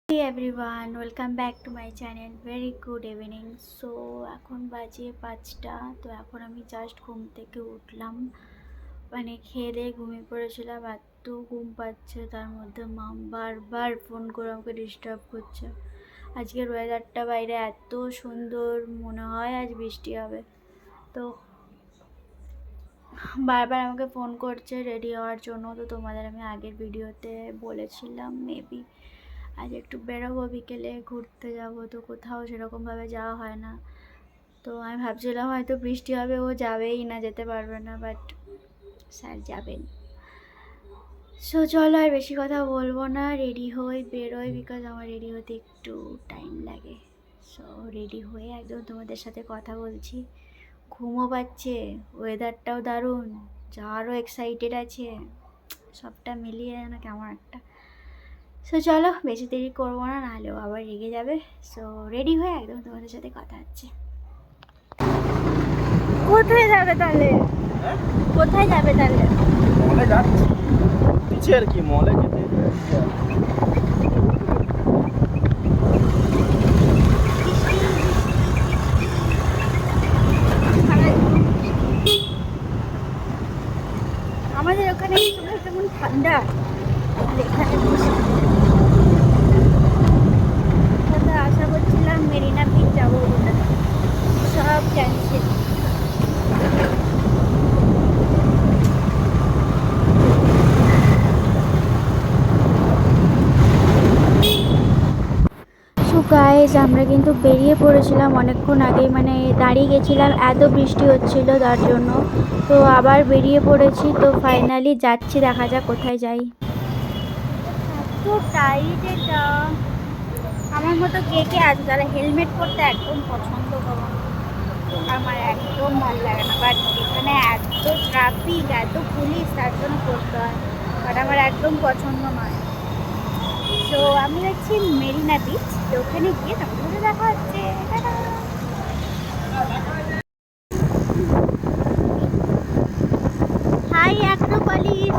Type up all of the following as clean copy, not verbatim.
Hey everyone, welcome back to my channel. Very good evening. So এখন বাজে 5টা। তো এখন আমি জাস্ট ঘুম থেকে উঠলাম, মানে খেয়ে দিয়ে ঘুমিয়ে পড়েছিলাম। এত ঘুম পাচ্ছে, তার মধ্যে মাম বারবার ফোন করে আমাকে ডিস্টার্ব করছে। আজকের ওয়েদারটা বাইরে এত সুন্দর, মনে হয় আজ বৃষ্টি হবে। তো বারবার আমাকে ফোন করছে রেডি হওয়ার জন্য। তো তোমাদের আমি আগের ভিডিওতে বলেছিলাম মেবি আজ একটু বেরোবো, বিকেলে ঘুরতে যাব। তো কোথাও সেরকমভাবে যাওয়া হয় না। তো আমি ভাবছিলাম হয়তো বৃষ্টি হবে, ও যাবেই না, যেতে পারবে না, বাট স্যার যাবেন। সো চলো আর বেশি কথা বলবো না, রেডি হই বেরোই, বিকজ আমার রেডি হতে একটু টাইম লাগে। সো রেডি হয়ে একদম তোমাদের সাথে কথা বলছি। ঘুমও পাচ্ছে, ওয়েদারটাও দারুণ, যাওয়ারও এক্সাইটেড আছে, সবটা মিলিয়ে না কেমন একটা। সো চলো বেশি দেরি করবো না, নাহলেও আবার রেগে যাবে। সো রেডি হয়ে একদম তোমাদের সাথে কথা হচ্ছে। কোথায় যাবে তাহলে? কোথায় যাবে তাহলে? মলে যাচ্ছি পিছে আর কি, মলে যেতে আমাদের ওখানে কেমন ঠান্ডা, এখানে আশা করছিলাম মেরিনা বিচ যাবো বলে, সব ক্যান্সেল। গাইজ আমরা কিন্তু বেরিয়ে পড়েছিলাম অনেকক্ষণ আগেই, মানে দাঁড়িয়ে গেছিলাম, এত বৃষ্টি হচ্ছিল তার জন্য। তো আবার বেরিয়ে পড়েছি, তো ফাইনালি যাচ্ছি, দেখা যাক কোথায় যাই। এত টাইট এটা, আমার মতো কে কে আছে যারা হেলমেট পরতে একদম পছন্দ করো? আমার একদম ভালো লাগে না, বাট এখানে এত ট্রাফিক, এত পুলিশ, তার জন্য করতে হয়, বাট আমার একদম পছন্দ নয়। তো আমি যাচ্ছি মেরিনা বিচ, তো ওখানে গিয়ে তোমাদের সাথে দেখা হচ্ছে। হাই অ্যাক্রোপলিস,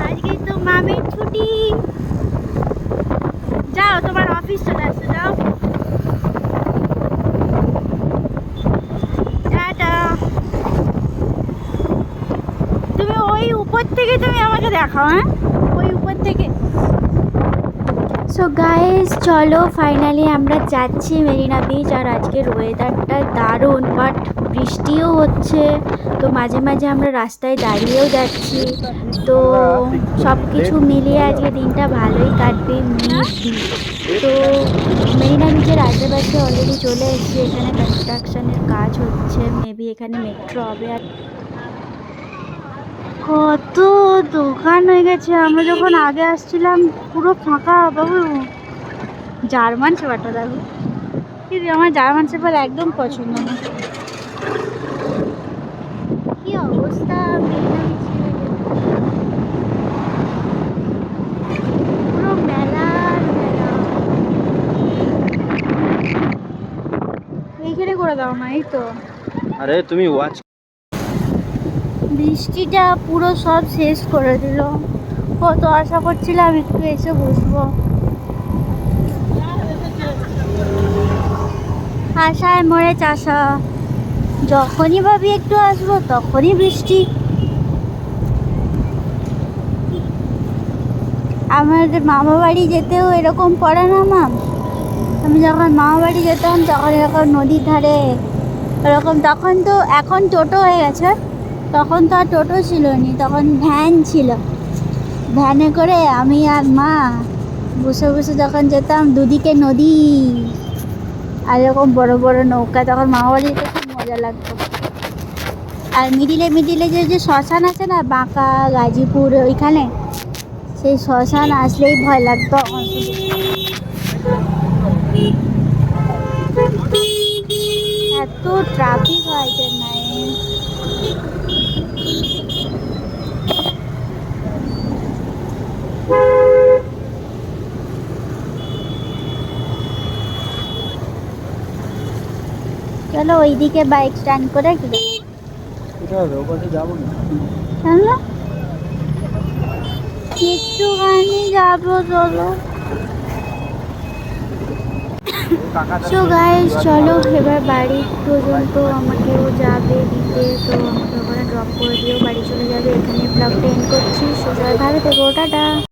আজকে তো মামের ছুটি। যাও, তোমার অফিস চলে আসছে, যাও। টাটা। তুমি ওই উপর থেকে তুমি আমাকে দেখাও, হ্যাঁ, ওই উপর থেকে। সো গাইস চলো ফাইনালি আমরা যাচ্ছি মেরিনা বিচ। আর আজকের ওয়েদারটা দারুণ, বাট বৃষ্টিও হচ্ছে। তো মাঝে মাঝে আমরা রাস্তায় দাঁড়িয়েও যাচ্ছি। তো সব কিছু মিলিয়ে আজকে দিনটা ভালোই কাটবে মেবি। তো মেরিনা বিচের আশেপাশে অলরেডি চলে এসেছি, এখানে কনস্ট্রাকশনের কাজ হচ্ছে, মেবি এখানে মেট্রো হবে। আর কত দোকান হয়ে গেছে, আমরা যখন আগে আসছিলাম পুরো ফাঁকা। বাবু জার্মান শেফার্ডটা দেখো, কিন্তু আমার জার্মান শেফার্ড একদম পছন্দ না। কি অবস্থা, পুরো মেলা মেলা। এইখানে করে দাও না, এই তো। আরে তুমি ওয়াচ বৃষ্টিটা পুরো সব শেষ করে দিল। কত আশা করছিলাম একটু এসে বসবো, আশায় মরে চাষা। যখনই ভাবি একটু আসবো তখনই বৃষ্টি। আমাদের মামা বাড়ি যেতেও এরকম পড়ে না মাম। আমি যখন মামা বাড়ি যেতাম তখন এরকম নদীর ধারে এরকম, তখন তো, এখন টোটো হয়ে গেছে, তখন তো আর টোটো ছিল নি, তখন ভ্যান ছিল। ভ্যানে করে আমি আর মা বসে বসে যখন যেতাম, দুদিকে নদী আর এরকম বড় বড় নৌকা, তখন মামা বাড়ি যেতে খুব মজা লাগতো। আর মিডিলে মিডিলে যে শ্মশান আছে না, বাঁকা গাজীপুর ওইখানে, সেই শ্মশান আসলেই ভয় লাগতো আমার। এত ট্রাফিক হয় চেন্নাইয়ে। চলো ওইদিকে বাইক স্ট্যান্ড করে কি যাবো না, একটুখানি যাবো। চলো চলো। সো গাইস চলো এবার বাড়ি পর্যন্ত আমাকেও যাবে দিতে, তো আমাকে ওখানে ড্রপ করে দিও, বাড়ি চলে যাবে। এখানে ব্লগটা এন্ড করছি। সো সবাই ভালো থেকো, টাটা।